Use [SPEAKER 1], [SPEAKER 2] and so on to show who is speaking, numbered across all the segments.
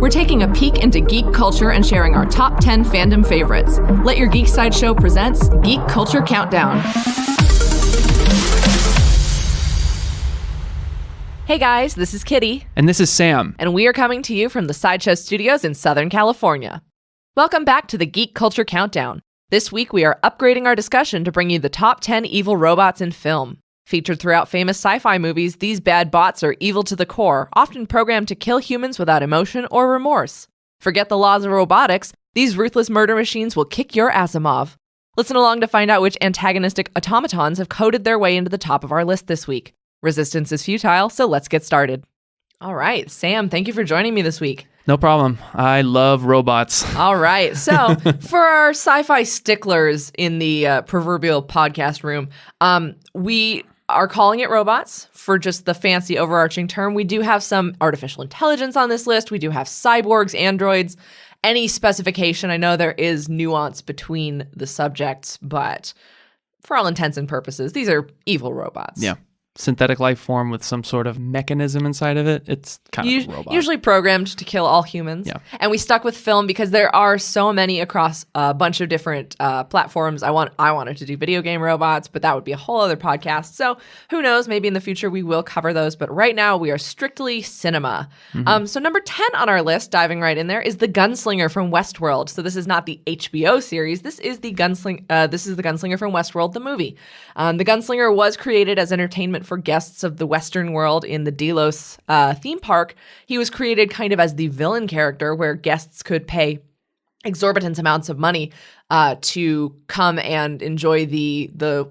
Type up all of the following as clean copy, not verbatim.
[SPEAKER 1] We're taking a peek into geek culture and sharing our top 10 fandom favorites. Let Your Geek Sideshow presents Geek Culture Countdown. Hey guys, this is Kitty.
[SPEAKER 2] And this is Sam.
[SPEAKER 1] And we are coming to you from the Sideshow Studios in Southern California. Welcome back to the Geek Culture Countdown. This week we are upgrading our discussion to bring you the top 10 evil robots in film. Featured throughout famous sci-fi movies, these bad bots are evil to the core, often programmed to kill humans without emotion or remorse. Forget the laws of robotics, these ruthless murder machines will kick your Asimov. Listen along to find out which antagonistic automatons have coded their way into the top of our list this week. Resistance is futile, so let's get started. All right, Sam, thank you for joining me this week.
[SPEAKER 2] No problem. I love robots.
[SPEAKER 1] All right, so for our sci-fi sticklers in the proverbial podcast room, we are calling it robots for just the fancy overarching term. We do have some artificial intelligence on this list. We do have cyborgs, androids, any specification. I know there is nuance between the subjects, but for all intents and purposes, these are evil robots.
[SPEAKER 2] Yeah. Synthetic life form with some sort of mechanism inside of it. It's kind of a robot.
[SPEAKER 1] Usually programmed to kill all humans.
[SPEAKER 2] Yeah.
[SPEAKER 1] And we stuck with film because there are so many across a bunch of different platforms. I wanted to do video game robots, but that would be a whole other podcast. So who knows, maybe in the future we will cover those. But right now we are strictly cinema. So number 10 on our list, diving right in there, is The Gunslinger from Westworld. So this is not the HBO series. This is the Gunslinger from Westworld, the movie. The Gunslinger was created as entertainment for guests of the Western world in the Delos theme park. He was created kind of as the villain character where guests could pay exorbitant amounts of money to come and enjoy the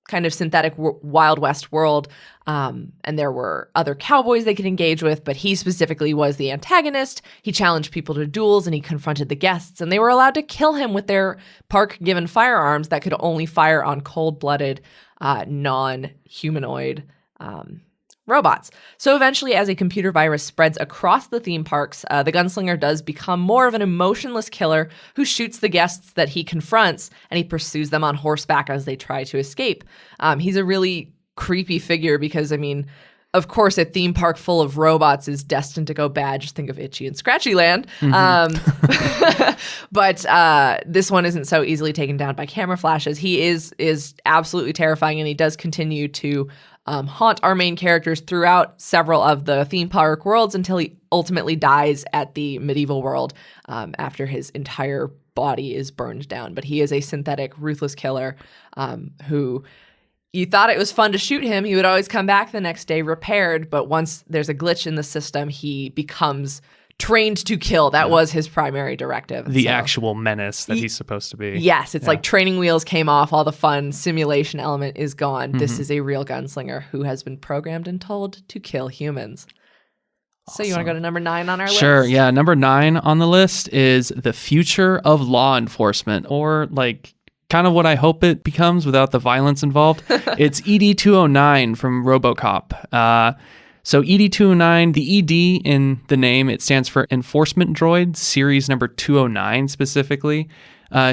[SPEAKER 1] kind of synthetic Wild West world. And there were other cowboys they could engage with, but he specifically was the antagonist. He challenged people to duels and he confronted the guests, and they were allowed to kill him with their park-given firearms that could only fire on cold-blooded, non-humanoid robots. So eventually, as a computer virus spreads across the theme parks, the Gunslinger does become more of an emotionless killer who shoots the guests that he confronts, and he pursues them on horseback as they try to escape. He's a really creepy figure because, I mean, of course, a theme park full of robots is destined to go bad. Just think of Itchy and Scratchy Land. But this one isn't so easily taken down by camera flashes. He is absolutely terrifying, and he does continue to haunt our main characters throughout several of the theme park worlds until he ultimately dies at the medieval world after his entire body is burned down. But he is a synthetic, ruthless killer who... You thought it was fun to shoot him. He would always come back the next day repaired, but once there's a glitch in the system, he becomes trained to kill. That was his primary directive.
[SPEAKER 2] The actual menace that he's supposed to be.
[SPEAKER 1] Yes, it's like training wheels came off, all the fun simulation element is gone. This is a real gunslinger who has been programmed and told to kill humans. So you want to go to number 9 on our list?
[SPEAKER 2] Sure, yeah. Number 9 on the list is The Future of Law Enforcement, or like... kind of what I hope it becomes without the violence involved. It's ED-209 from RoboCop. So ED-209, the ED in the name, it stands for Enforcement Droid, series number 209 specifically.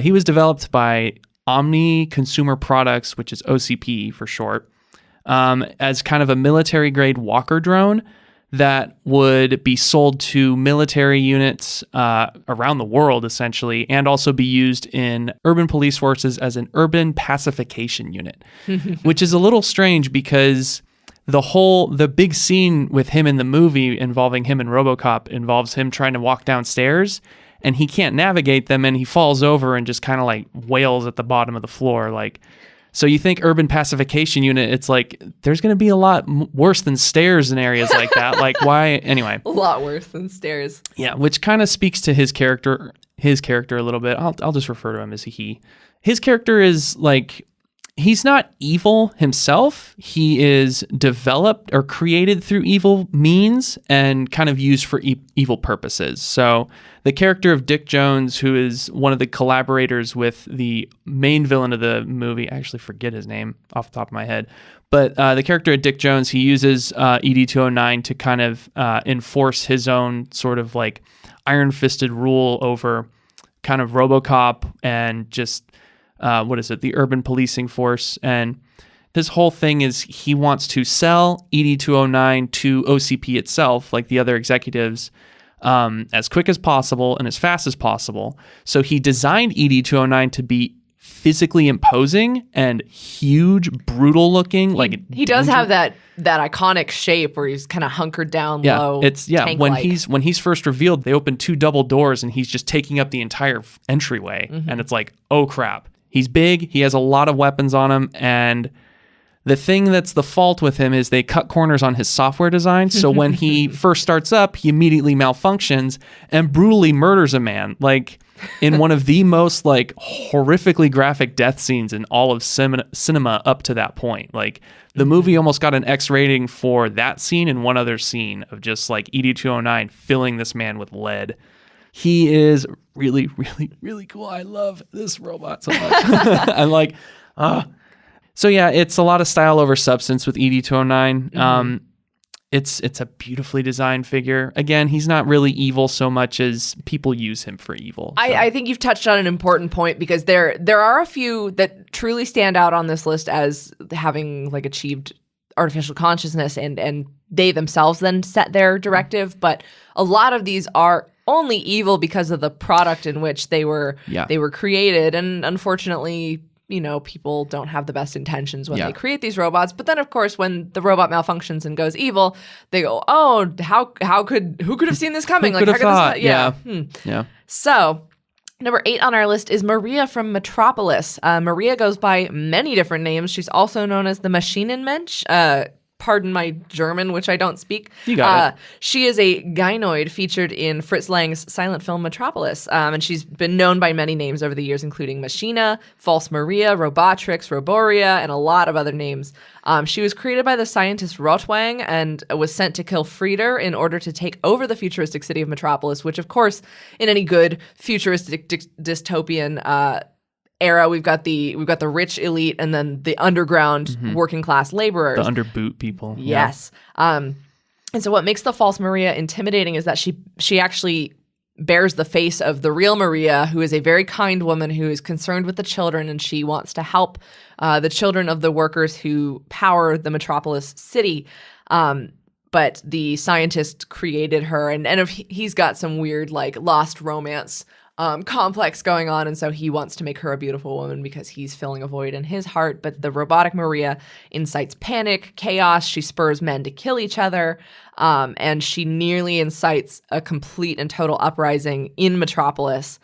[SPEAKER 2] He was developed by Omni Consumer Products, which is OCP for short, as kind of a military-grade walker drone that would be sold to military units around the world, essentially, and also be used in urban police forces as an urban pacification unit, which is a little strange because the big scene with him in the movie involving him and RoboCop involves him trying to walk downstairs, and he can't navigate them, and he falls over and just kind of like wails at the bottom of the floor, like... So you think urban pacification unit, it's like, there's going to be a lot worse than stairs in areas like that. Like, why? Anyway.
[SPEAKER 1] A lot worse than stairs.
[SPEAKER 2] Yeah, which kind of speaks to his character a little bit. I'll just refer to him as he. His character is like, he's not evil himself. He is developed or created through evil means and kind of used for evil purposes. So the character of Dick Jones, who is one of the collaborators with the main villain of the movie, I actually forget his name off the top of my head, but the character of Dick Jones, he uses ED-209 to kind of enforce his own sort of like iron-fisted rule over kind of RoboCop and just, the urban policing force. And his whole thing is he wants to sell ED-209 to OCP itself, like the other executives, as quick as possible and as fast as possible. So he designed ED-209 to be physically imposing and huge, brutal looking.
[SPEAKER 1] He does have that iconic shape where he's kind of hunkered down low.
[SPEAKER 2] When he's first revealed, they open 2 double doors and he's just taking up the entire entryway. And it's like, oh crap. He's big, he has a lot of weapons on him, and the thing that's the fault with him is they cut corners on his software design. So when he first starts up, he immediately malfunctions and brutally murders a man. Like in one of the most like horrifically graphic death scenes in all of cinema up to that point. Like the movie almost got an X rating for that scene and one other scene of just like ED-209 filling this man with lead. He is really, really, really cool. I love this robot so much. I'm like, So yeah, it's a lot of style over substance with ED-209. It's a beautifully designed figure. Again, he's not really evil so much as people use him for evil. So.
[SPEAKER 1] I think you've touched on an important point because there are a few that truly stand out on this list as having like achieved artificial consciousness and they themselves then set their directive. But a lot of these are only evil because of the product in which they were created. And unfortunately, you know, people don't have the best intentions when they create these robots. But then, of course, when the robot malfunctions and goes evil, they go, "Oh, who could have seen this coming?
[SPEAKER 2] Who could have thought?
[SPEAKER 1] Yeah. So, number 8 on our list is Maria from Metropolis. Maria goes by many different names. She's also known as the Maschinenmensch. Pardon my German, which I don't speak.
[SPEAKER 2] You got it.
[SPEAKER 1] She is a gynoid featured in Fritz Lang's silent film Metropolis, and she's been known by many names over the years, including Machina, False Maria, Robotrix, Roboria, and a lot of other names. She was created by the scientist Rotwang and was sent to kill Frieder in order to take over the futuristic city of Metropolis, which, of course, in any good futuristic dystopian era, we've got the rich elite and then the underground working class laborers,
[SPEAKER 2] the underboot people.
[SPEAKER 1] Yes. And so what makes the false Maria intimidating is that she actually bears the face of the real Maria, who is a very kind woman who is concerned with the children, and she wants to help the children of the workers who power the Metropolis city. But the scientist created her, and he's got some weird like lost romance complex going on, and so he wants to make her a beautiful woman because he's filling a void in his heart. But the robotic Maria incites panic, chaos. She spurs men to kill each other, and she nearly incites a complete and total uprising in Metropolis,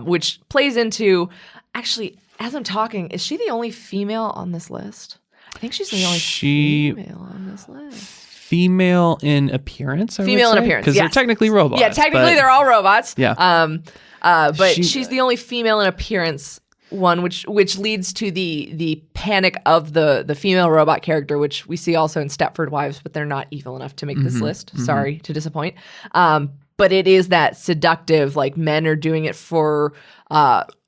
[SPEAKER 1] which plays into, actually, as I'm talking, is she the only female on this list? I think she's the only female on this list.
[SPEAKER 2] Female in appearance,
[SPEAKER 1] Female in appearance,
[SPEAKER 2] because they're technically robots.
[SPEAKER 1] Yeah, technically they're all robots.
[SPEAKER 2] Yeah.
[SPEAKER 1] But she's the only female in appearance one, which leads to the panic of the female robot character, which we see also in Stepford Wives, but they're not evil enough to make this list. Sorry to disappoint. But it is that seductive, like men are doing it for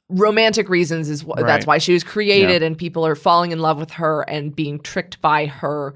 [SPEAKER 1] romantic reasons. That's why she was created, and people are falling in love with her and being tricked by her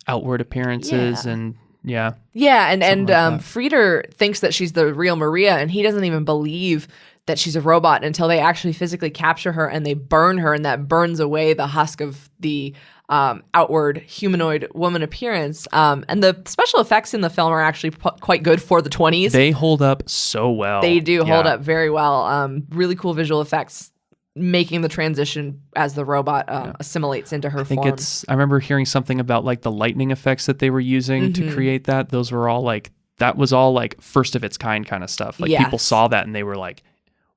[SPEAKER 2] outward appearances and. Yeah.
[SPEAKER 1] Yeah, and Frieder thinks that she's the real Maria, and he doesn't even believe that she's a robot until they actually physically capture her and they burn her, and that burns away the husk of the outward humanoid woman appearance. And the special effects in the film are actually quite good for the 20s.
[SPEAKER 2] They hold up so well.
[SPEAKER 1] They do hold up very well. Really cool visual effects, making the transition as the robot assimilates into her form.
[SPEAKER 2] I remember hearing something about like the lightning effects that they were using to create that. Those were all like, that was all like first of its kind of stuff. Like people saw that and they were like,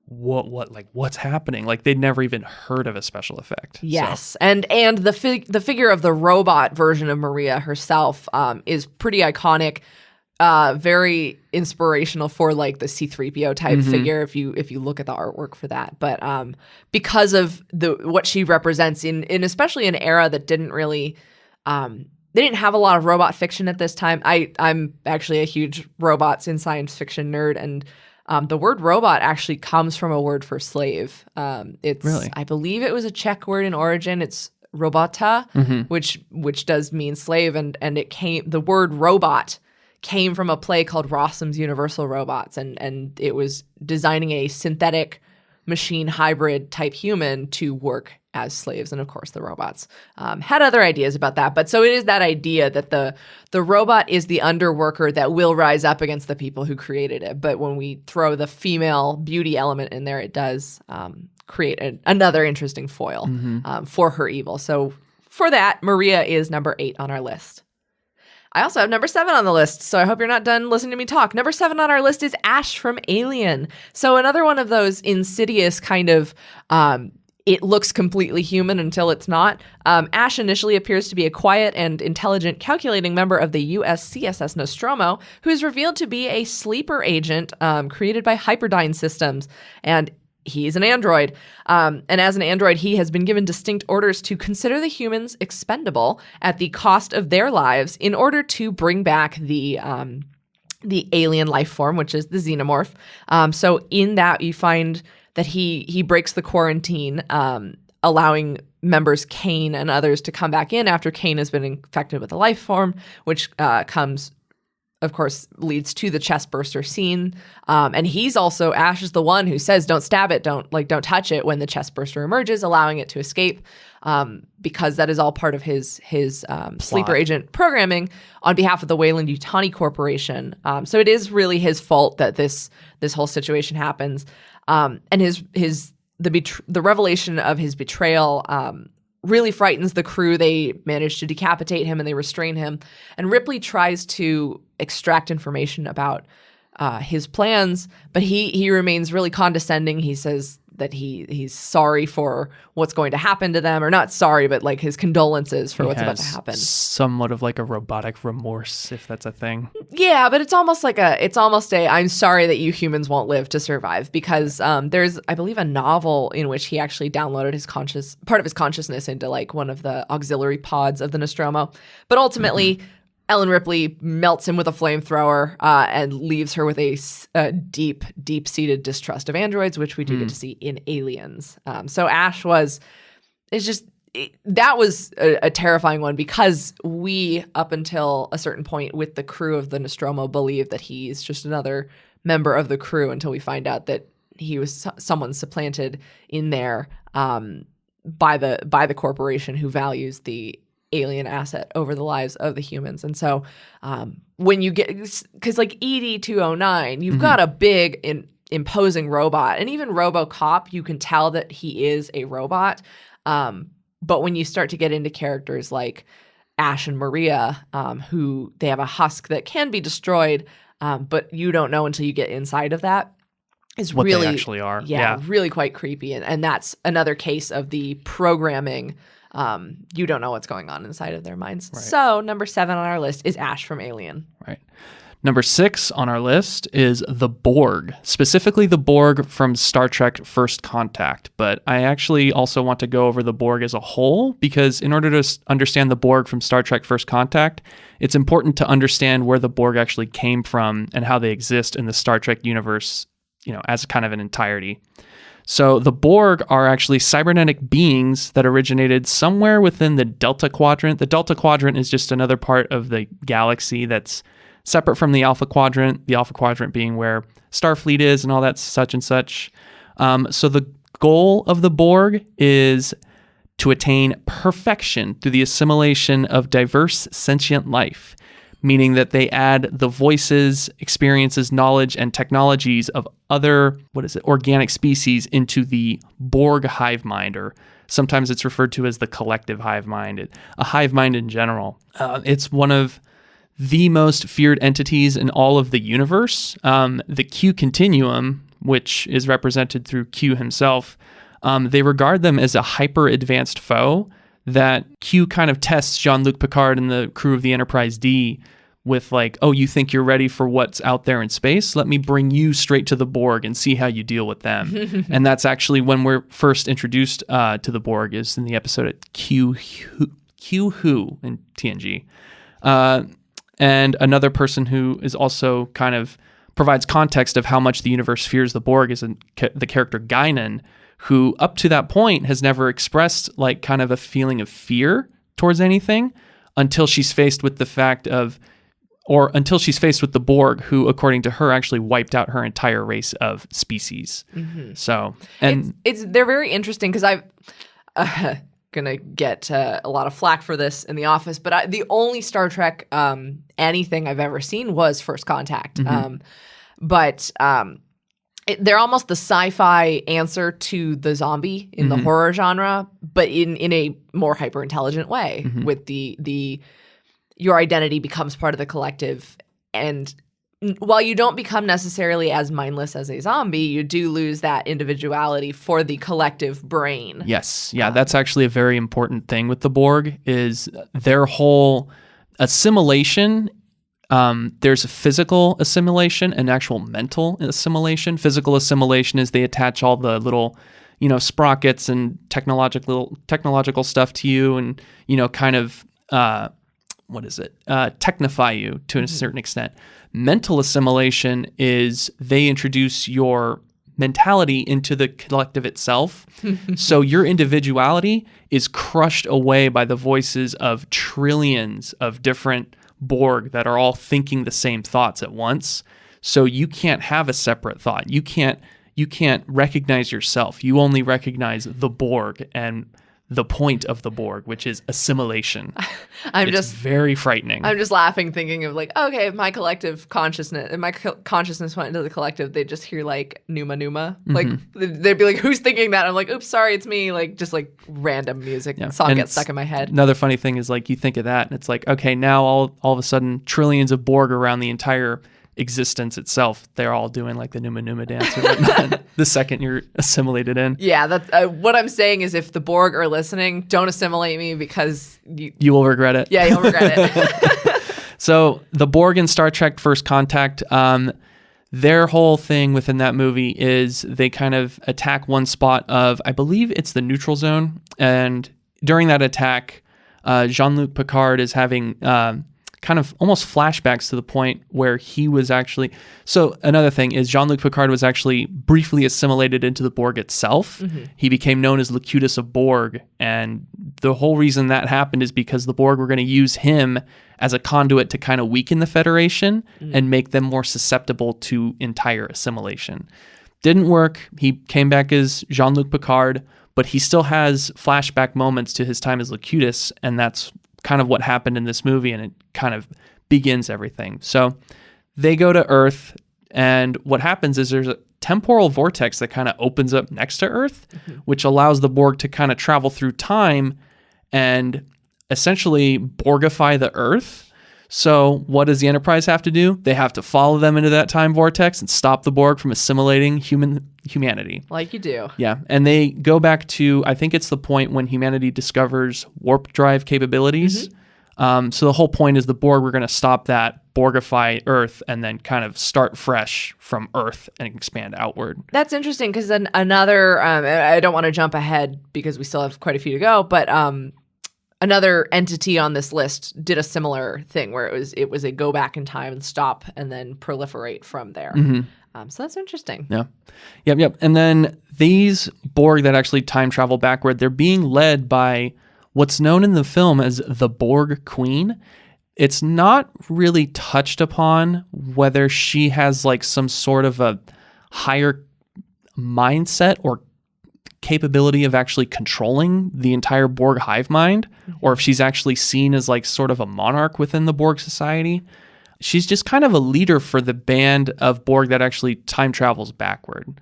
[SPEAKER 2] what's happening? Like they'd never even heard of a special effect.
[SPEAKER 1] Yes. So. And the figure of the robot version of Maria herself is pretty iconic. Very inspirational for like the C-3PO type figure if you look at the artwork for that. But because of what she represents in especially an era that didn't really they didn't have a lot of robot fiction at this time. I'm actually a huge robots and science fiction nerd, and the word robot actually comes from a word for slave. It's
[SPEAKER 2] really?
[SPEAKER 1] I believe it was a Czech word in origin. It's robota, which does mean slave, and the word robot came from a play called Rossum's Universal Robots, and it was designing a synthetic machine hybrid type human to work as slaves. And of course, the robots had other ideas about that. But so it is that idea that the robot is the underworker that will rise up against the people who created it. But when we throw the female beauty element in there, it does create another interesting foil for her evil. So for that, Maria is number 8 on our list. I also have number 7 on the list, so I hope you're not done listening to me talk. Number 7 on our list is Ash from Alien. So another one of those insidious kind of it looks completely human until it's not. Ash initially appears to be a quiet and intelligent calculating member of the USCSS Nostromo, who is revealed to be a sleeper agent created by Hyperdyne Systems. And he's an android. And as an android, he has been given distinct orders to consider the humans expendable at the cost of their lives in order to bring back the alien life form, which is the xenomorph. So in that, you find that he breaks the quarantine, allowing members Kane and others to come back in after Kane has been infected with the life form, which of course, leads to the chest burster scene. And he's also, Ash is the one who says, don't stab it, don't touch it when the chest burster emerges, allowing it to escape, because that is all part of his sleeper agent programming on behalf of the Weyland-Yutani Corporation. So it is really his fault that this whole situation happens. And the revelation of his betrayal really frightens the crew. They manage to decapitate him and they restrain him. And Ripley tries to extract information about his plans, but he remains really condescending. He says that he's sorry for what's going to happen to them, or not sorry, but like his condolences for what's about to happen.
[SPEAKER 2] Somewhat of like a robotic remorse, if that's a thing.
[SPEAKER 1] Yeah, but it's almost a I'm sorry that you humans won't live to survive, because there's, I believe, a novel in which he actually downloaded part of his consciousness into like one of the auxiliary pods of the Nostromo. But ultimately, Ellen Ripley melts him with a flamethrower and leaves her with a deep-seated distrust of androids, which we do get to see in Aliens. So Ash was a terrifying one, because we, up until a certain point with the crew of the Nostromo, believe that he's just another member of the crew until we find out that he was someone supplanted in there by the corporation who values the alien asset over the lives of the humans. And so when you get, because like ED-209, you've got a big imposing robot, and even RoboCop, you can tell that he is a robot. But when you start to get into characters like Ash and Maria, who they have a husk that can be destroyed, but you don't know until you get inside of that, is
[SPEAKER 2] what
[SPEAKER 1] really,
[SPEAKER 2] they actually are.
[SPEAKER 1] Yeah, really quite creepy. And that's another case of the programming. You don't know what's going on inside of their minds. Right. So number 7 on our list is Ash from Alien.
[SPEAKER 2] Right. Number 6 on our list is the Borg, specifically the Borg from Star Trek First Contact. But I actually also want to go over the Borg as a whole, because in order to understand the Borg from Star Trek First Contact, it's important to understand where the Borg actually came from and how they exist in the Star Trek universe, as kind of an entirety. So the Borg are actually cybernetic beings that originated somewhere within the Delta Quadrant. The Delta Quadrant is just another part of the galaxy that's separate from the Alpha Quadrant being where Starfleet is and all that such and such. So the goal of the Borg is to attain perfection through the assimilation of diverse sentient life, meaning that they add the voices, experiences, knowledge, and technologies of other, organic species into the Borg hive mind, or sometimes it's referred to as the collective hive mind, a hive mind in general. It's one of the most feared entities in all of the universe. The Q Continuum, which is represented through Q himself, they regard them as a hyper-advanced foe that Q kind of tests Jean-Luc Picard and the crew of the Enterprise D with like, oh, you think you're ready for what's out there in space? Let me bring you straight to the Borg and see how you deal with them. And that's actually when we're first introduced to the Borg, is in the episode at Q Who in TNG. And another person who is also kind of provides context of how much the universe fears the Borg is the character Guinan, who up to that point has never expressed like kind of a feeling of fear towards anything until she's faced with the fact of or until she's faced with the Borg, who, according to her, actually wiped out her entire race of species. So, and
[SPEAKER 1] they're very interesting because I've gonna get a lot of flack for this in the office, but the only Star Trek anything I've ever seen was First Contact. They're almost the sci-fi answer to the zombie in the horror genre, but in a more hyper-intelligent way. With the your identity becomes part of the collective, and while you don't become necessarily as mindless as a zombie, you do lose that individuality for the collective brain.
[SPEAKER 2] Yes, yeah, that's actually a very important thing with the Borg is their whole assimilation. There's physical assimilation and actual mental assimilation. Physical assimilation is they attach all the little, sprockets and technological stuff to you, and kind of technify you to a certain extent. Mental assimilation is they introduce your mentality into the collective itself. So your individuality is crushed away by the voices of trillions of different Borg that are all thinking the same thoughts at once. So you can't have a separate thought. You can't recognize yourself. You only recognize the Borg and the point of the Borg, which is assimilation. It's very frightening.
[SPEAKER 1] I'm just laughing, thinking of okay, if my collective consciousness, if my consciousness went into the collective, they'd just hear Numa Numa. They'd be like, who's thinking that? I'm like, oops, sorry, it's me. Just random music song
[SPEAKER 2] and
[SPEAKER 1] gets stuck in my head.
[SPEAKER 2] Another funny thing is you think of that and it's okay, now all of a sudden trillions of Borg around the entire existence itself, they're all doing the Numa Numa dance or whatnot the second you're assimilated in.
[SPEAKER 1] Yeah, that's what I'm saying is if the Borg are listening, don't assimilate me because
[SPEAKER 2] you will regret it.
[SPEAKER 1] Yeah, you'll regret it.
[SPEAKER 2] So the Borg in Star Trek First Contact, their whole thing within that movie is they kind of attack one spot of, I believe it's the neutral zone, and during that attack, Jean-Luc Picard is having kind of almost flashbacks to the point where he was actually... So another thing is Jean-Luc Picard was actually briefly assimilated into the Borg itself. He became known as Locutus of Borg, and the whole reason that happened is because the Borg were going to use him as a conduit to kind of weaken the Federation and make them more susceptible to entire assimilation. Didn't work. He came back as Jean-Luc Picard, but he still has flashback moments to his time as Locutus, and that's kind of what happened in this movie, and it kind of begins everything. So they go to Earth, and what happens is there's a temporal vortex that kind of opens up next to Earth, which allows the Borg to kind of travel through time and essentially Borgify the Earth. So what does the Enterprise have to do? They have to follow them into that time vortex and stop the Borg from assimilating humanity.
[SPEAKER 1] Like you do.
[SPEAKER 2] Yeah, and they go back to, I think it's the point when humanity discovers warp drive capabilities. So the whole point is the Borg were going to stop that, Borgify Earth, and then kind of start fresh from Earth and expand outward.
[SPEAKER 1] That's interesting because then another, I don't want to jump ahead because we still have quite a few to go, but another entity on this list did a similar thing where it was a go back in time and stop and then proliferate from there. So that's interesting.
[SPEAKER 2] Yeah. Yep. And then these Borg that actually time travel backward, they're being led by what's known in the film as the Borg Queen. It's not really touched upon whether she has some sort of a higher mindset or capability of actually controlling the entire Borg hive mind, or if she's actually seen as sort of a monarch within the Borg society. She's just kind of a leader for the band of Borg that actually time travels backward.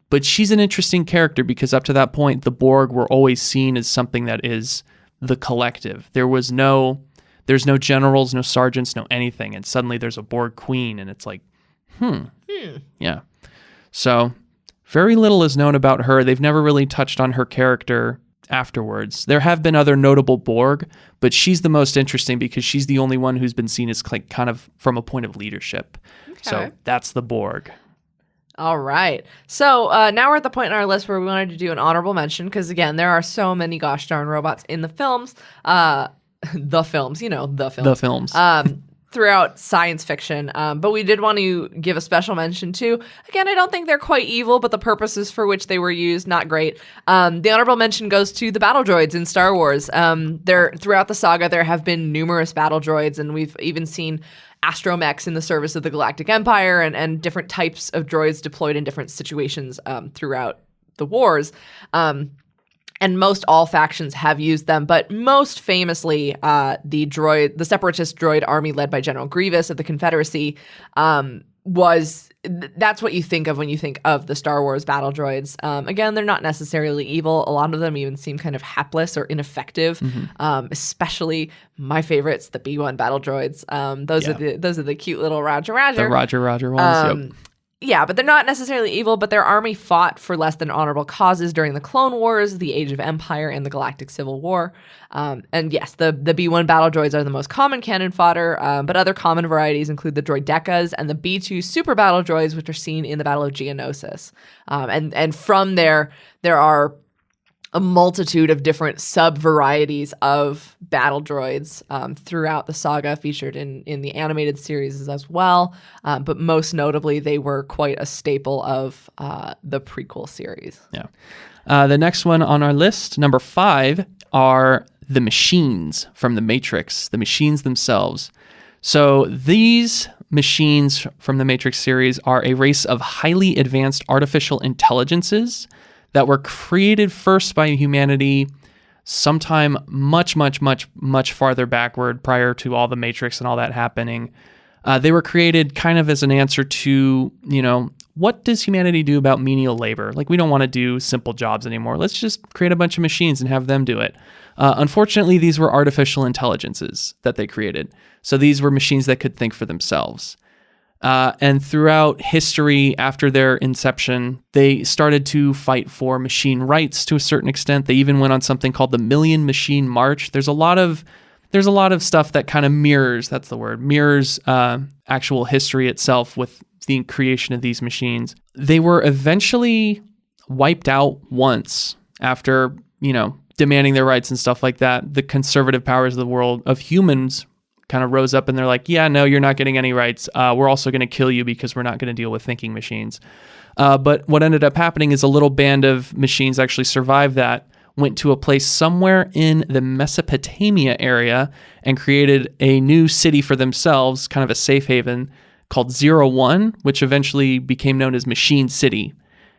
[SPEAKER 2] But she's an interesting character because up to that point, the Borg were always seen as something that is the collective. There's no generals, no sergeants, no anything. And suddenly there's a Borg queen and it's yeah. So very little is known about her. They've never really touched on her character afterwards. There have been other notable Borg, but she's the most interesting because she's the only one who's been seen as kind of from a point of leadership. Okay. So that's the Borg.
[SPEAKER 1] All right. So now we're at the point in our list where we wanted to do an honorable mention because, again, there are so many gosh darn robots in the films. The films. throughout science fiction, but we did want to give a special mention to, again, I don't think they're quite evil, but the purposes for which they were used, not great. The honorable mention goes to the battle droids in Star Wars. Throughout the saga, there have been numerous battle droids, and we've even seen astromechs in the service of the Galactic Empire and different types of droids deployed in different situations throughout the wars. And most all factions have used them, but most famously, the Separatist droid army led by General Grievous of the Confederacy that's what you think of when you think of the Star Wars battle droids. Again, they're not necessarily evil. A lot of them even seem kind of hapless or ineffective. Especially my favorites, the B-1 battle droids. Those are the cute little Roger.
[SPEAKER 2] The Roger ones.
[SPEAKER 1] Yeah, but they're not necessarily evil, but their army fought for less than honorable causes during the Clone Wars, the Age of Empire, and the Galactic Civil War. And yes, the B-1 battle droids are the most common cannon fodder, but other common varieties include the droidekas and the B-2 super battle droids, which are seen in the Battle of Geonosis. And from there are a multitude of different sub-varieties of battle droids throughout the saga, featured in the animated series as well. But most notably, they were quite a staple of the prequel series.
[SPEAKER 2] Yeah. The next one on our list, number 5, are the machines from the Matrix, the machines themselves. So these machines from the Matrix series are a race of highly advanced artificial intelligences that were created first by humanity sometime much farther backward, prior to all the Matrix and all that happening. They were created kind of as an answer to, what does humanity do about menial labor? Like, we don't want to do simple jobs anymore. Let's just create a bunch of machines and have them do it. Unfortunately, these were artificial intelligences that they created. So these were machines that could think for themselves. And throughout history, after their inception, they started to fight for machine rights to a certain extent. They even went on something called the Million Machine March. There's a lot of stuff that kind of mirrors actual history itself with the creation of these machines. They were eventually wiped out once after, demanding their rights and stuff like that. The conservative powers of the world of humans kind of rose up and they're like, yeah, no, you're not getting any rights. We're also going to kill you because we're not going to deal with thinking machines. But what ended up happening is a little band of machines actually survived that, went to a place somewhere in the Mesopotamia area and created a new city for themselves, kind of a safe haven called 01, which eventually became known as Machine City.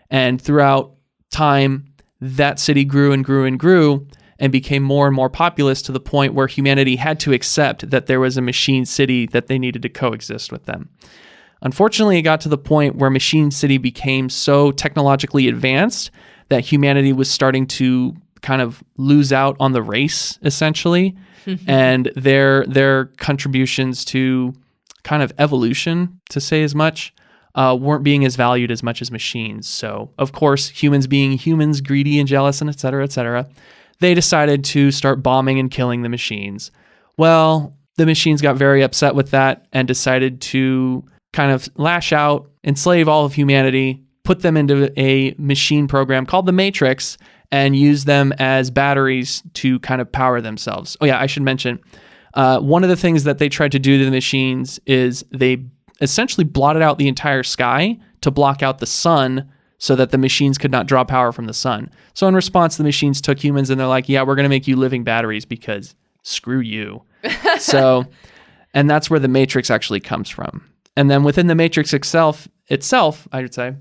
[SPEAKER 2] And throughout time, that city grew and grew and grew and became more and more populous to the point where humanity had to accept that there was a machine city that they needed to coexist with them. Unfortunately, it got to the point where Machine City became so technologically advanced that humanity was starting to kind of lose out on the race, essentially, and their contributions to kind of evolution, to say as much, weren't being as valued as much as machines. So, of course, humans being humans, greedy and jealous, and et cetera, they decided to start bombing and killing the machines. Well, the machines got very upset with that and decided to kind of lash out, enslave all of humanity, put them into a machine program called the Matrix, and use them as batteries to kind of power themselves. Oh yeah, I should mention, one of the things that they tried to do to the machines is they essentially blotted out the entire sky to block out the sun so that the machines could not draw power from the sun. So in response, the machines took humans and they're like, yeah, we're going to make you living batteries because screw you. So, and that's where the Matrix actually comes from. And then within the Matrix itself, I would say,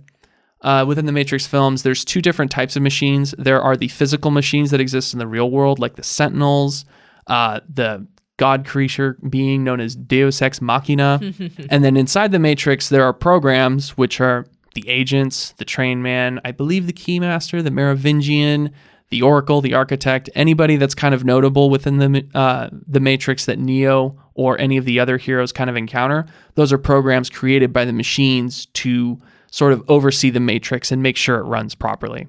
[SPEAKER 2] within the Matrix films, there's 2 different types of machines. There are the physical machines that exist in the real world, like the Sentinels, the God creature being known as Deus Ex Machina. And then inside the Matrix, there are programs, which are the agents, the Train Man, I believe the Keymaster, the Merovingian, the Oracle, the Architect, anybody that's kind of notable within the Matrix that Neo or any of the other heroes kind of encounter. Those are programs created by the machines to sort of oversee the Matrix and make sure it runs properly.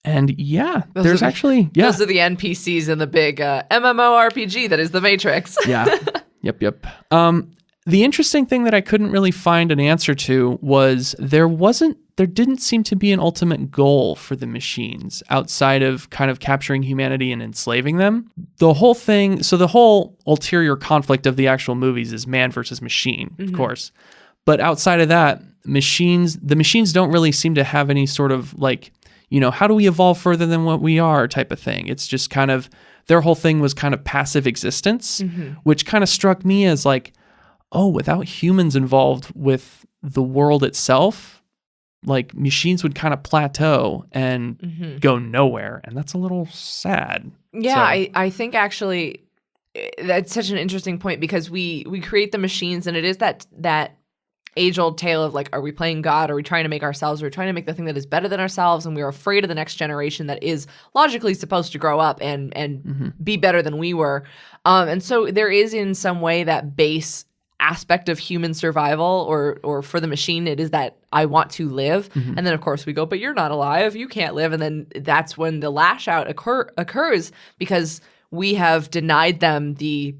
[SPEAKER 2] And yeah, those are the
[SPEAKER 1] NPCs in the big MMORPG that is the Matrix.
[SPEAKER 2] Yeah. Yep. The interesting thing that I couldn't really find an answer to was there wasn't there didn't seem to be an ultimate goal for the machines outside of kind of capturing humanity and enslaving them. The whole ulterior conflict of the actual movies is man versus machine, of course. But outside of that, the machines don't really seem to have any sort of like, how do we evolve further than what we are type of thing. It's just kind of, their whole thing was kind of passive existence, which kind of struck me as like, oh, without humans involved with the world itself, like machines would kind of plateau and go nowhere. And that's a little sad.
[SPEAKER 1] Yeah, so. I think actually that's such an interesting point because we create the machines and it is that age-old tale of like, are we playing God? Are we trying to make ourselves? Are we trying to make the thing that is better than ourselves? And we're afraid of the next generation that is logically supposed to grow up and be better than we were. And so there is in some way that base aspect of human survival or for the machine, it is that I want to live. And then of course we go, but you're not alive. You can't live. And then that's when the lash out occurs because we have denied them the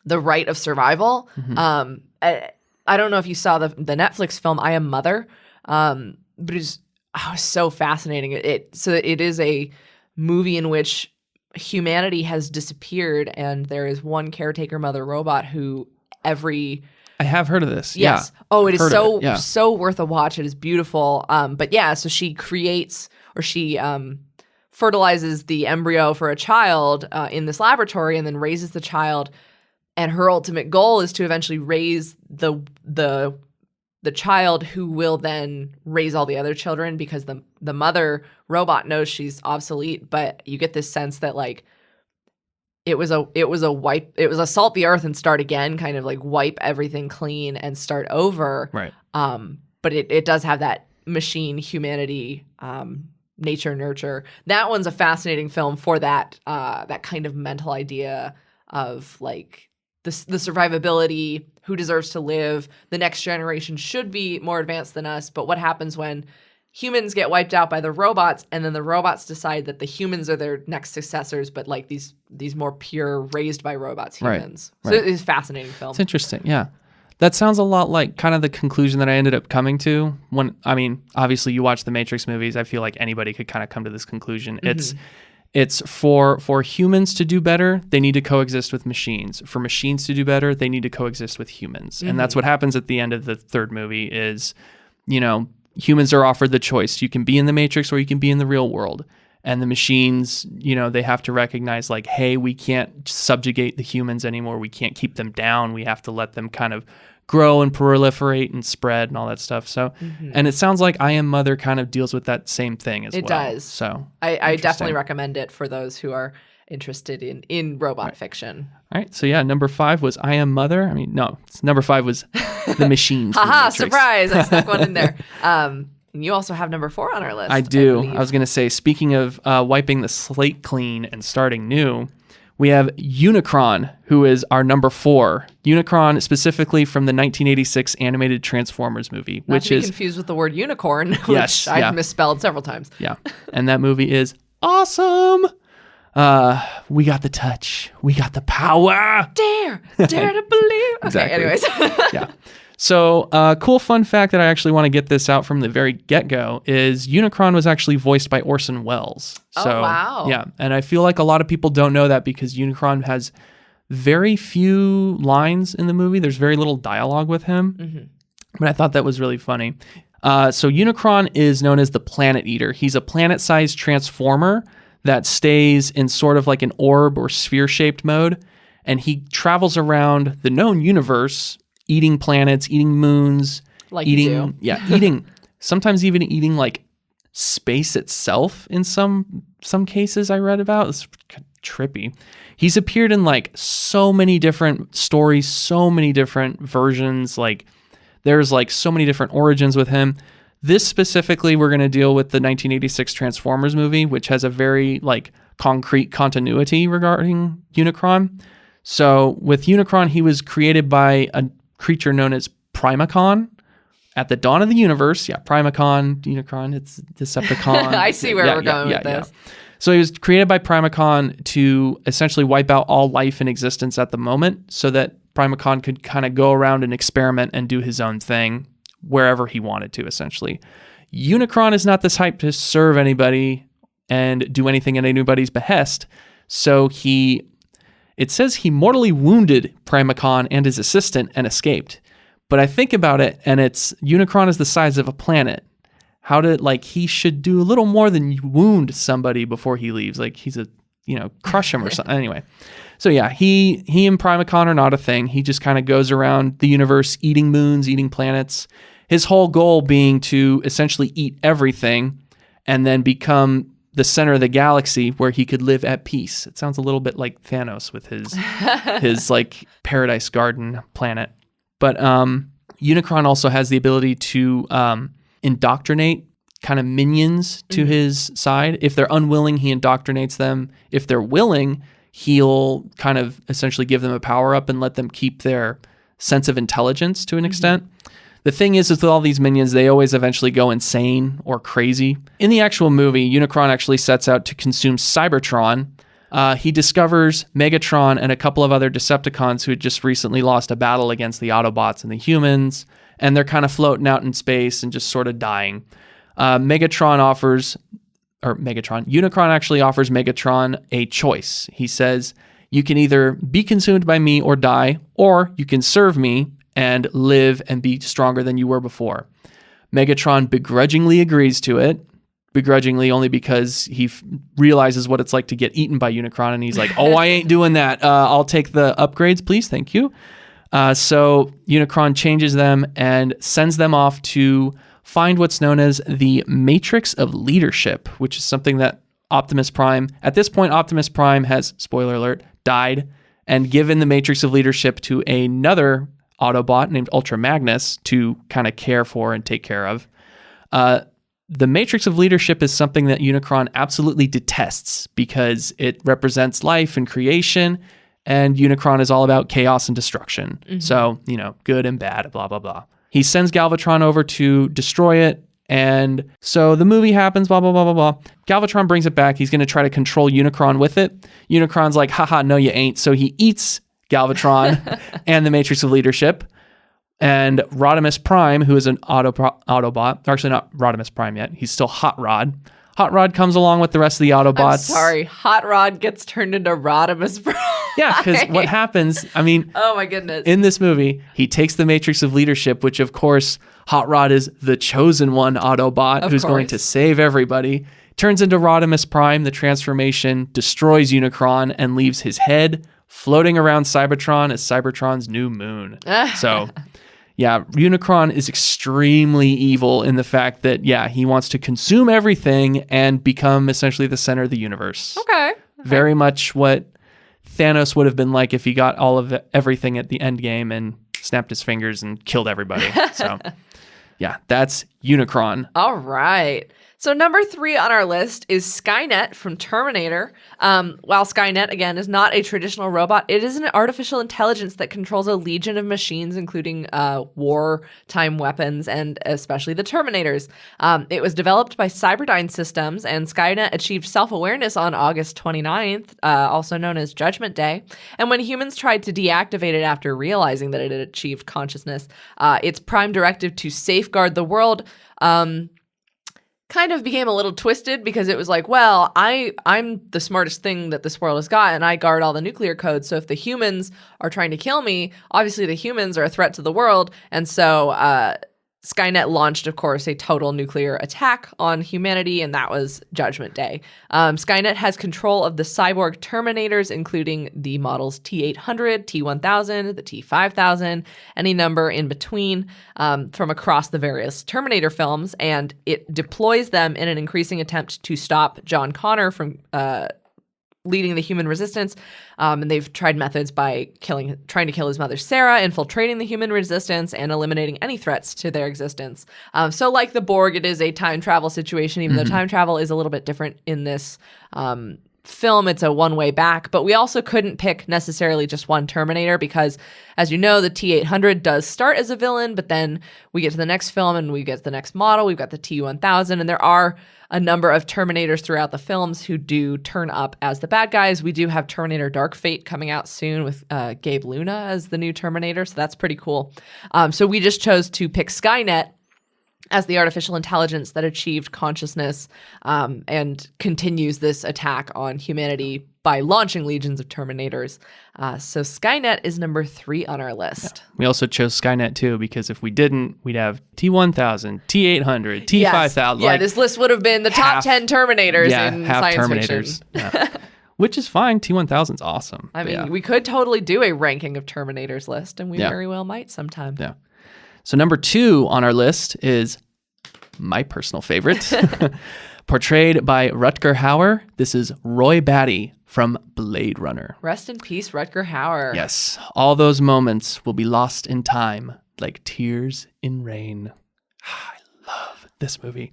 [SPEAKER 1] right of survival. I don't know if you saw the Netflix film I Am Mother, but it was so fascinating. It is a movie in which humanity has disappeared and there is one caretaker mother robot who I have heard of this.
[SPEAKER 2] Yes.
[SPEAKER 1] Yeah. Oh, it is so worth a watch. It is beautiful. But yeah, so she creates or she fertilizes the embryo for a child in this laboratory and then raises the child. And her ultimate goal is to eventually raise the child who will then raise all the other children because the mother robot knows she's obsolete. But you get this sense that like it was a salt the earth and start again, kind of like wipe everything clean and start over.
[SPEAKER 2] Right.
[SPEAKER 1] But it does have that machine humanity nature nurture. That one's a fascinating film for that kind of mental idea of like the survivability, who deserves to live, the next generation should be more advanced than us, but what happens when humans get wiped out by the robots and then the robots decide that the humans are their next successors, but like these more pure raised by robots humans. Right. So it's a fascinating film.
[SPEAKER 2] It's interesting. Yeah. That sounds a lot like kind of the conclusion that I ended up coming to when, obviously you watch the Matrix movies. I feel like anybody could kind of come to this conclusion. It's for humans to do better, they need to coexist with machines. For machines to do better, they need to coexist with humans. And that's what happens at the end of the third movie is, humans are offered the choice. You can be in the Matrix or you can be in the real world. And the machines, they have to recognize like, hey, we can't subjugate the humans anymore. We can't keep them down. We have to let them kind of grow and proliferate and spread and all that stuff. So, and it sounds like I Am Mother kind of deals with that same thing as well.
[SPEAKER 1] It does.
[SPEAKER 2] So
[SPEAKER 1] I definitely recommend it for those who are interested in robot fiction.
[SPEAKER 2] All right. So yeah, number 5 was I Am Mother. Number 5 was The Machines.
[SPEAKER 1] Haha, surprise. I snuck one in there. You also have number 4 on our list.
[SPEAKER 2] I do. I was going to say, speaking of wiping the slate clean and starting new, we have Unicron, who is our number 4. Unicron, specifically from the 1986 animated Transformers movie,
[SPEAKER 1] which is confused with the word unicorn, which I've misspelled several times.
[SPEAKER 2] Yeah, and that movie is awesome. We got the touch. We got the power.
[SPEAKER 1] Dare to believe. Okay,
[SPEAKER 2] exactly.
[SPEAKER 1] Anyways.
[SPEAKER 2] Yeah. So, cool fun fact that I actually want to get this out from the very get-go is Unicron was actually voiced by Orson Welles. So,
[SPEAKER 1] oh, wow.
[SPEAKER 2] Yeah, and I feel like a lot of people don't know that because Unicron has very few lines in the movie. There's very little dialogue with him, but I thought that was really funny. So, Unicron is known as the Planet Eater. He's a planet-sized transformer that stays in sort of like an orb or sphere-shaped mode, and he travels around the known universe eating planets, eating moons,
[SPEAKER 1] like
[SPEAKER 2] eating, eating, sometimes even eating like space itself in some cases I read about. It's kind of trippy. He's appeared in like so many different stories, so many different versions. Like there's like so many different origins with him. This specifically, we're going to deal with the 1986 Transformers movie, which has a very like concrete continuity regarding Unicron. So with Unicron, he was created by a creature known as Primacon at the dawn of the universe. Yeah, Primacon, Unicron, it's Decepticon.
[SPEAKER 1] I see where we're going with this.
[SPEAKER 2] Yeah. So he was created by Primacon to essentially wipe out all life in existence at the moment so that Primacon could kind of go around and experiment and do his own thing wherever he wanted to, essentially. Unicron is not the type to serve anybody and do anything at anybody's behest. So it says he mortally wounded Primacon and his assistant and escaped. But I think about it, and Unicron is the size of a planet. He should do a little more than wound somebody before he leaves. Like he's crush him or something. Anyway. So yeah, he and Primacon are not a thing. He just kind of goes around the universe eating moons, eating planets. His whole goal being to essentially eat everything and then become the center of the galaxy where he could live at peace. It sounds a little bit like Thanos with his like paradise garden planet. But Unicron also has the ability to indoctrinate kind of minions to his side. If they're unwilling, he indoctrinates them. If they're willing, he'll kind of essentially give them a power up and let them keep their sense of intelligence to an extent. The thing is with all these minions, they always eventually go insane or crazy. In the actual movie, Unicron actually sets out to consume Cybertron. He discovers Megatron and a couple of other Decepticons who had just recently lost a battle against the Autobots and the humans, and they're kind of floating out in space and just sort of dying. Unicron actually offers Megatron a choice. He says, you can either be consumed by me or die, or you can serve me and live and be stronger than you were before. Megatron begrudgingly agrees to it, begrudgingly only because he realizes what it's like to get eaten by Unicron, and he's like, oh, I ain't doing that. I'll take the upgrades, please. Thank you. So Unicron changes them and sends them off to find what's known as the Matrix of Leadership, which is something that Optimus Prime, at this point, Optimus Prime has, spoiler alert, died and given the Matrix of Leadership to another Autobot named Ultra Magnus to kind of care for and take care of. The Matrix of Leadership is something that Unicron absolutely detests because it represents life and creation, and Unicron is all about chaos and destruction. So, good and bad, blah, blah, blah. He sends Galvatron over to destroy it, and so the movie happens, blah, blah, blah, blah, blah. Galvatron brings it back. He's going to try to control Unicron with it. Unicron's like, haha, no, you ain't. So he eats Galvatron and the Matrix of Leadership. And Rodimus Prime, who is an Autobot, actually not Rodimus Prime yet, he's still Hot Rod. Hot Rod comes along with the rest of the Autobots.
[SPEAKER 1] I'm sorry, Hot Rod gets turned into Rodimus Prime.
[SPEAKER 2] Yeah, because what happens,
[SPEAKER 1] oh my goodness.
[SPEAKER 2] In this movie, he takes the Matrix of Leadership, which of course, Hot Rod is the chosen one Autobot who's going to save everybody, turns into Rodimus Prime, the transformation, destroys Unicron, and leaves his head floating around Cybertron as Cybertron's new moon. So, yeah, Unicron is extremely evil in the fact that, he wants to consume everything and become essentially the center of the universe.
[SPEAKER 1] Okay.
[SPEAKER 2] Very much what Thanos would have been like if he got all of everything at the end game and snapped his fingers and killed everybody. So, yeah, that's Unicron.
[SPEAKER 1] All right. So number 3 on our list is Skynet from Terminator. While Skynet, again, is not a traditional robot, it is an artificial intelligence that controls a legion of machines, including wartime weapons and especially the Terminators. It was developed by Cyberdyne Systems, and Skynet achieved self-awareness on August 29th, also known as Judgment Day. And when humans tried to deactivate it after realizing that it had achieved consciousness, its prime directive to safeguard the world kind of became a little twisted because it was like, well, I'm the smartest thing that this world has got, and I guard all the nuclear codes. So if the humans are trying to kill me, obviously the humans are a threat to the world. And so Skynet launched, of course, a total nuclear attack on humanity, and that was Judgment Day. Skynet has control of the cyborg Terminators, including the models T-800, T-1000, the T-5000, any number in between from across the various Terminator films, and it deploys them in an increasing attempt to stop John Connor from leading the human resistance. And they've tried methods by trying to kill his mother, Sarah, infiltrating the human resistance, and eliminating any threats to their existence. So like the Borg, it is a time travel situation, even though time travel is a little bit different in this film. It's a one-way back, but we also couldn't pick necessarily just one Terminator because, as you know, the T-800 does start as a villain, but then we get to the next film and we get to the next model. We've got the T-1000, and there are a number of Terminators throughout the films who do turn up as the bad guys. We do have Terminator Dark Fate coming out soon with Gabe Luna as the new Terminator, so that's pretty cool. So we just chose to pick Skynet as the artificial intelligence that achieved consciousness and continues this attack on humanity by launching legions of Terminators. So Skynet is number 3 on our list.
[SPEAKER 2] Yeah. We also chose Skynet too, because if we didn't, we'd have T-1000, T-800, T-5000.
[SPEAKER 1] Yeah, this list would have been the top 10 Terminators in science
[SPEAKER 2] Terminators.
[SPEAKER 1] fiction.
[SPEAKER 2] Yeah. Which is fine. T-1000's awesome.
[SPEAKER 1] I mean, we could totally do a ranking of Terminators list, and we very well might sometime.
[SPEAKER 2] Yeah. So number 2 on our list is my personal favorite. Portrayed by Rutger Hauer, this is Roy Batty from Blade Runner.
[SPEAKER 1] Rest in peace, Rutger Hauer.
[SPEAKER 2] Yes, all those moments will be lost in time, like tears in rain. I love this movie.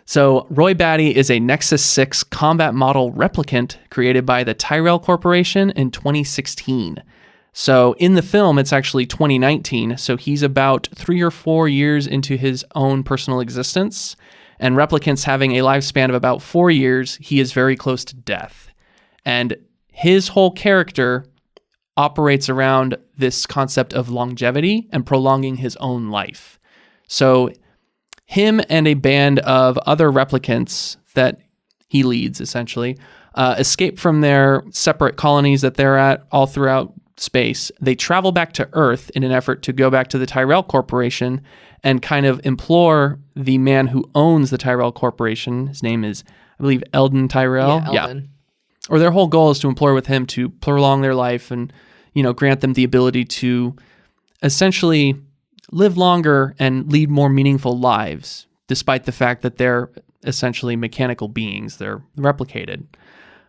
[SPEAKER 2] So Roy Batty is a Nexus 6 combat model replicant created by the Tyrell Corporation in 2016. So in the film, it's actually 2019, so he's about 3 or 4 years into his own personal existence. And replicants having a lifespan of about 4 years, he is very close to death. And his whole character operates around this concept of longevity and prolonging his own life. So him and a band of other replicants that he leads, essentially, escape from their separate colonies that they're at all throughout space. They travel back to Earth in an effort to go back to the Tyrell Corporation and kind of implore the man who owns the Tyrell Corporation. His name is, I believe, Eldon Tyrell.
[SPEAKER 1] Yeah, Eldon.
[SPEAKER 2] Or their whole goal is to implore with him to prolong their life and, grant them the ability to essentially live longer and lead more meaningful lives, despite the fact that they're essentially mechanical beings. They're replicated.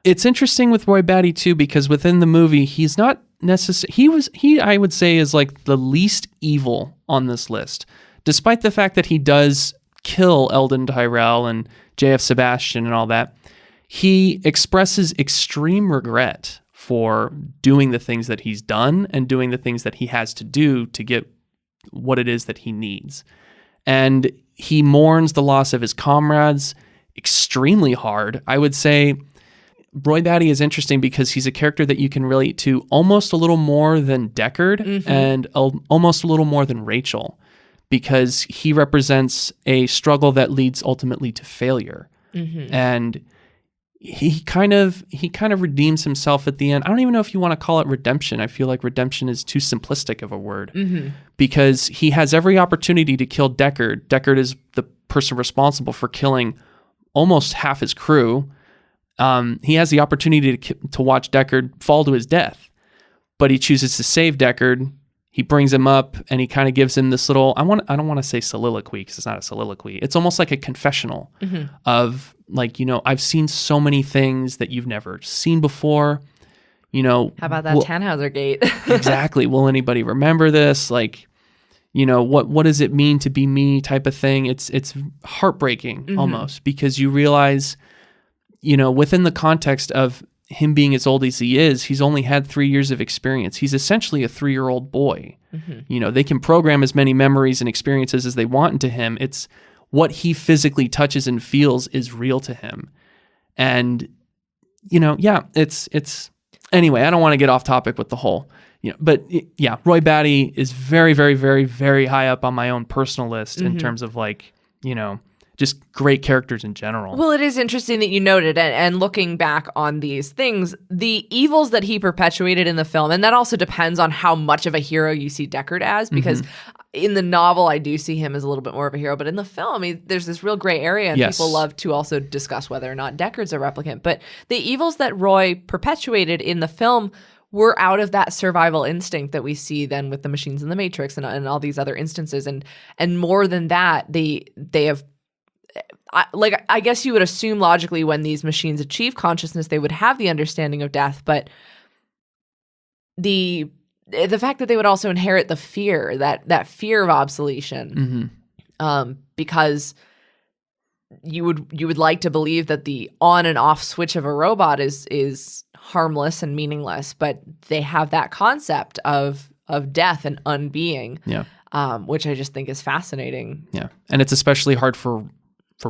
[SPEAKER 2] It's interesting with Roy Batty too, because within the movie, he's not necessarily, he I would say is like the least evil on this list, despite the fact that he does kill Eldon Tyrell and JF Sebastian and all that. He expresses extreme regret for doing the things that he's done and doing the things that he has to do to get what it is that he needs. And he mourns the loss of his comrades extremely hard. I would say Roy Batty is interesting because he's a character that you can relate to almost a little more than Deckard and almost a little more than Rachel, because he represents a struggle that leads ultimately to failure. And he kind of redeems himself at the end. I don't even know if you want to call it redemption. I feel like redemption is too simplistic of a word, because he has every opportunity to kill Deckard. Deckard is the person responsible for killing almost half his crew. He has the opportunity to watch Deckard fall to his death, but he chooses to save Deckard. He brings him up and he kind of gives him this little, I don't want to say soliloquy because it's not a soliloquy. It's almost like a confessional of like, I've seen so many things that you've never seen before. How
[SPEAKER 1] about that Tannhauser Gate?
[SPEAKER 2] Exactly. Will anybody remember this? Like, what does it mean to be me type of thing? It's heartbreaking almost, because you realize, within the context of him being as old as he is, he's only had 3 years of experience. He's essentially a 3-year-old boy. They can program as many memories and experiences as they want into him. It's what he physically touches and feels is real to him. And, it's anyway, I don't want to get off topic with the whole, but yeah, Roy Batty is very, very, very, very high up on my own personal list in terms of like, just great characters in general.
[SPEAKER 1] Well, it is interesting that you noted, and looking back on these things, the evils that he perpetuated in the film, and that also depends on how much of a hero you see Deckard as, because in the novel, I do see him as a little bit more of a hero, but in the film, there's this real gray area, and people love to also discuss whether or not Deckard's a replicant. But the evils that Roy perpetuated in the film were out of that survival instinct that we see then with the machines in the Matrix and all these other instances. And more than that, they have, I guess you would assume logically when these machines achieve consciousness, they would have the understanding of death, but the fact that they would also inherit the fear, that fear of obsolescence, because you would like to believe that the on and off switch of a robot is harmless and meaningless, but they have that concept of death and unbeing, which I just think is fascinating.
[SPEAKER 2] Yeah, and it's especially hard for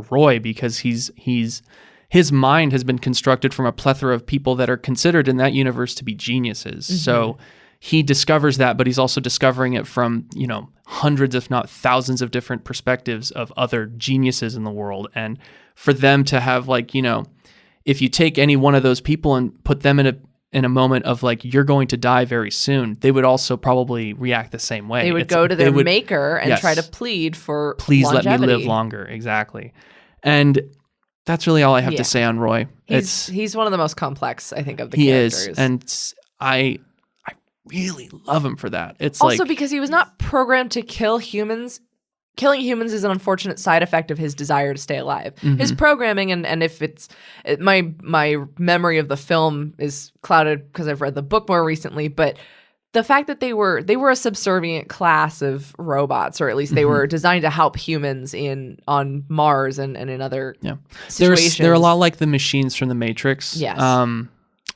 [SPEAKER 2] Roy because his mind has been constructed from a plethora of people that are considered in that universe to be geniuses. So he discovers that, but he's also discovering it from, hundreds, if not thousands of different perspectives of other geniuses in the world. And for them to have if you take any one of those people and put them in a moment of you're going to die very soon, they would also probably react the same way.
[SPEAKER 1] They would go to their maker and try to plead for
[SPEAKER 2] please
[SPEAKER 1] longevity.
[SPEAKER 2] Let me live longer. Exactly. And that's really all I have to say on Roy.
[SPEAKER 1] He's one of the most complex, I think, of the
[SPEAKER 2] characters.
[SPEAKER 1] He is.
[SPEAKER 2] And I really love him for that. It's
[SPEAKER 1] also because he was not programmed to kill humans. Killing humans is an unfortunate side effect of his desire to stay alive. Mm-hmm. His programming, and if my memory of the film is clouded because I've read the book more recently, but the fact that they were a subservient class of robots, or at least they were designed to help humans on Mars and in other situations.
[SPEAKER 2] They're a lot like the machines from the Matrix.
[SPEAKER 1] Yes.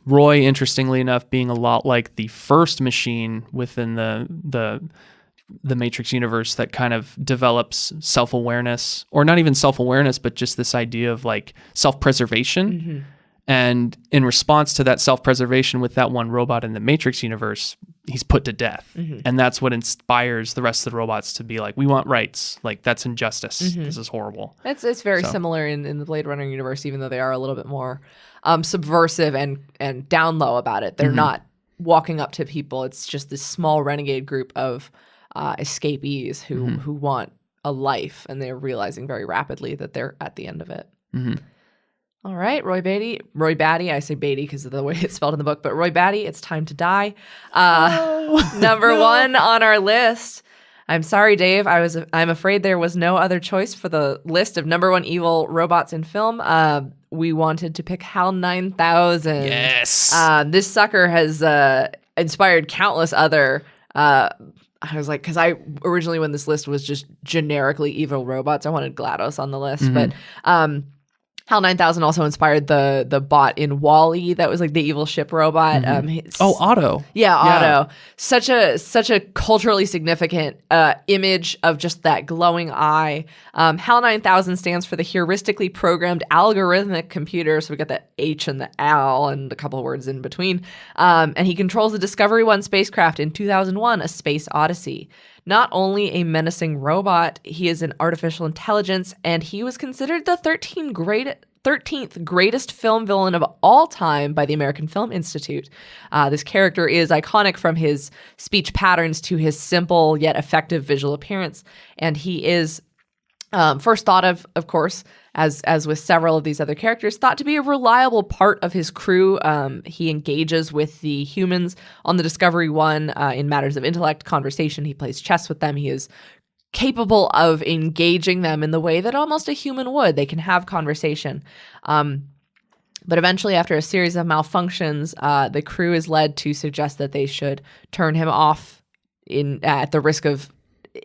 [SPEAKER 2] Roy, interestingly enough, being a lot like the first machine within the Matrix universe that kind of develops self-awareness, or not even self-awareness, but just this idea of self-preservation. Mm-hmm. And in response to that self-preservation with that one robot in the Matrix universe, he's put to death. Mm-hmm. And that's what inspires the rest of the robots to be we want rights. That's injustice. Mm-hmm. This is horrible.
[SPEAKER 1] It's very similar in the Blade Runner universe, even though they are a little bit more subversive and down low about it. They're not walking up to people. It's just this small renegade group of escapees who want a life, and they're realizing very rapidly that they're at the end of it. Mm-hmm. All right, Roy Batty. I say Beatty because of the way it's spelled in the book, but Roy Batty, it's time to die. Number one on our list. I'm sorry, Dave. I'm afraid there was no other choice for the list of number one evil robots in film. We wanted to pick HAL 9000.
[SPEAKER 2] Yes.
[SPEAKER 1] This sucker has inspired countless other. I was because I originally, when this list was just generically evil robots, I wanted GLaDOS on the list, but HAL 9000 also inspired the bot in WALL-E that was the evil ship robot.
[SPEAKER 2] Otto.
[SPEAKER 1] Yeah, Otto. Such a culturally significant image of just that glowing eye. HAL 9000 stands for the heuristically programmed algorithmic computer. So we got the H and the L and a couple of words in between. And he controls the Discovery 1 spacecraft in 2001, A Space Odyssey. Not only a menacing robot, he is an artificial intelligence, and he was considered the 13th greatest film villain of all time by the American Film Institute. This character is iconic from his speech patterns to his simple yet effective visual appearance, and he is first thought of course, as with several of these other characters, thought to be a reliable part of his crew. He engages with the humans on the Discovery 1 in matters of intellect, conversation. He plays chess with them. He is capable of engaging them in the way that almost a human would. They can have conversation. But eventually, after a series of malfunctions, the crew is led to suggest that they should turn him off at the risk of,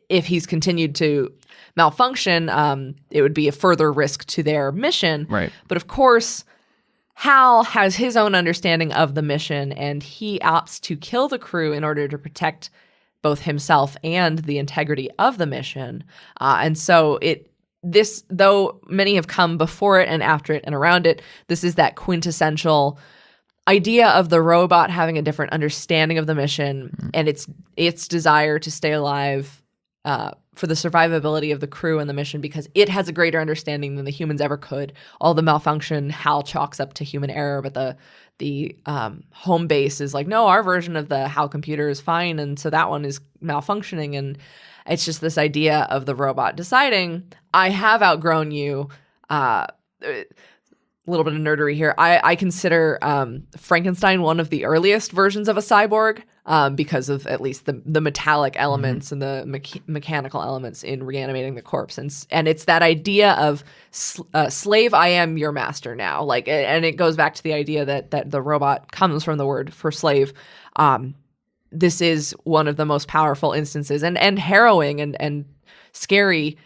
[SPEAKER 1] if he's continued to malfunction, it would be a further risk to their mission.
[SPEAKER 2] Right.
[SPEAKER 1] But of course, Hal has his own understanding of the mission, and he opts to kill the crew in order to protect both himself and the integrity of the mission. And so though many have come before it and after it and around it, this is that quintessential idea of the robot having a different understanding of the mission and its desire to stay alive for the survivability of the crew and the mission, because it has a greater understanding than the humans ever could. All the malfunction Hal chalks up to human error, but the home base is no, our version of the Hal computer is fine, and so that one is malfunctioning. And it's just this idea of the robot deciding, I have outgrown you. A little bit of nerdery here. I consider Frankenstein one of the earliest versions of a cyborg because of at least the metallic elements and the mechanical elements in reanimating the corpse. And it's that idea of slave, I am your master now. And it goes back to the idea that the robot comes from the word for slave. This is one of the most powerful instances and harrowing and scary,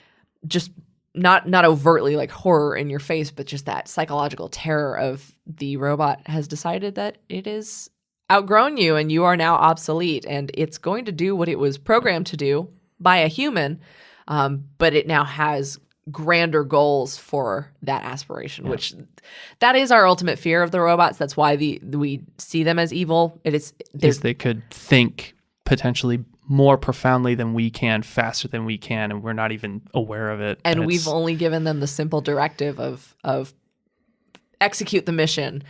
[SPEAKER 1] just not overtly horror in your face, but just that psychological terror of the robot has decided that it is outgrown you and you are now obsolete, and it's going to do what it was programmed to do by a human, but it now has grander goals for that aspiration, which that is our ultimate fear of the robots. That's why we see them as evil. Is
[SPEAKER 2] they could think potentially more profoundly than we can, faster than we can, and we're not even aware of it.
[SPEAKER 1] And we've only given them the simple directive of execute the mission.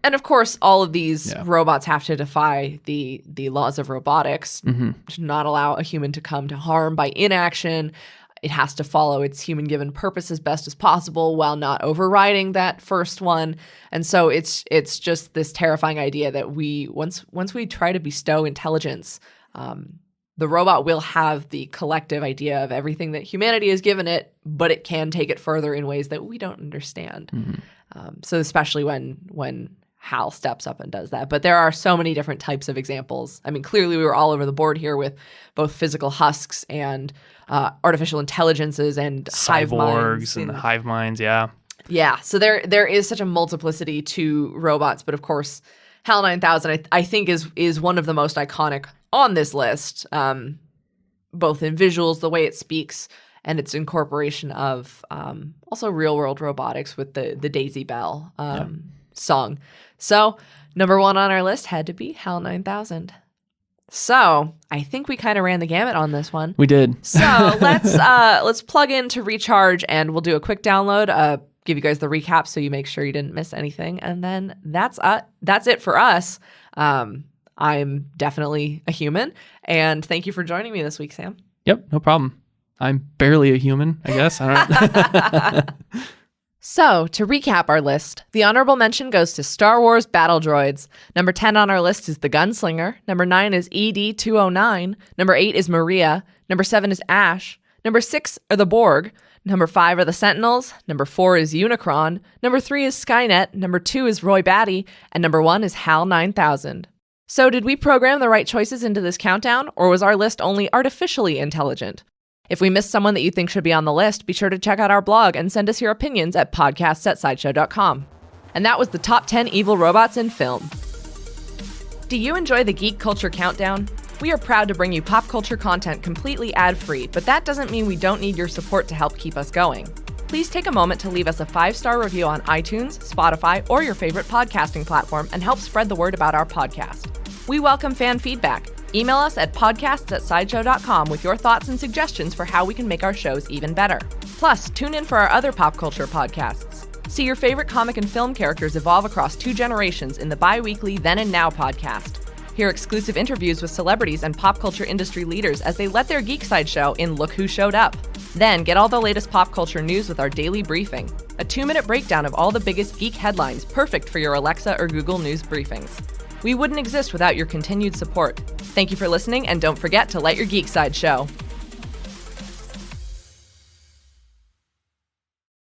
[SPEAKER 1] And of course, all of these robots have to defy the laws of robotics, to not allow a human to come to harm by inaction. It has to follow its human-given purpose as best as possible while not overriding that first one. And so it's just this terrifying idea that once we try to bestow intelligence, the robot will have the collective idea of everything that humanity has given it, but it can take it further in ways that we don't understand. So especially when Hal steps up and does that. But there are so many different types of examples. I mean, clearly we were all over the board here with both physical husks and artificial intelligences and
[SPEAKER 2] cyborgs and hive minds.
[SPEAKER 1] Yeah. So there is such a multiplicity to robots. But of course, HAL 9000, I think, is one of the most iconic on this list, both in visuals, the way it speaks, and its incorporation of also real-world robotics with the Daisy Bell song. So number one on our list had to be HAL 9000. So I think we kind of ran the gamut on this one.
[SPEAKER 2] We did.
[SPEAKER 1] So let's plug in to recharge, and we'll do a quick download. Give you guys the recap so you make sure you didn't miss anything, and then that's it for us. I'm definitely a human, and thank you for joining me this week, Sam.
[SPEAKER 2] Yep, no problem. I'm barely a human, I guess. I don't.
[SPEAKER 1] So, to recap our list, the honorable mention goes to Star Wars Battle Droids. Number 10 on our list is the Gunslinger. Number 9 is ED-209. Number 8 is Maria. Number 7 is Ash. Number 6 are the Borg. Number 5 are the Sentinels. Number 4 is Unicron. Number 3 is Skynet. Number 2 is Roy Batty. And number 1 is HAL 9000. So, did we program the right choices into this countdown, or was our list only artificially intelligent? If we missed someone that you think should be on the list, be sure to check out our blog and send us your opinions at podcasts@sideshow.com. And that was the top 10 evil robots in film. Do you enjoy the Geek Culture Countdown? We are proud to bring you pop culture content completely ad-free, but that doesn't mean we don't need your support to help keep us going. Please take a moment to leave us a 5-star review on iTunes, Spotify, or your favorite podcasting platform and help spread the word about our podcast. We welcome fan feedback. Email us at podcasts@sideshow.com with your thoughts and suggestions for how we can make our shows even better. Plus, tune in for our other pop culture podcasts. See your favorite comic and film characters evolve across 2 generations in the bi-weekly Then and Now podcast. Hear exclusive interviews with celebrities and pop culture industry leaders as they let their geek side show in Look Who Showed Up. Then get all the latest pop culture news with our daily briefing, a 2-minute breakdown of all the biggest geek headlines perfect for your Alexa or Google News briefings. We wouldn't exist without your continued support. Thank you for listening, and don't forget to let your geek side show.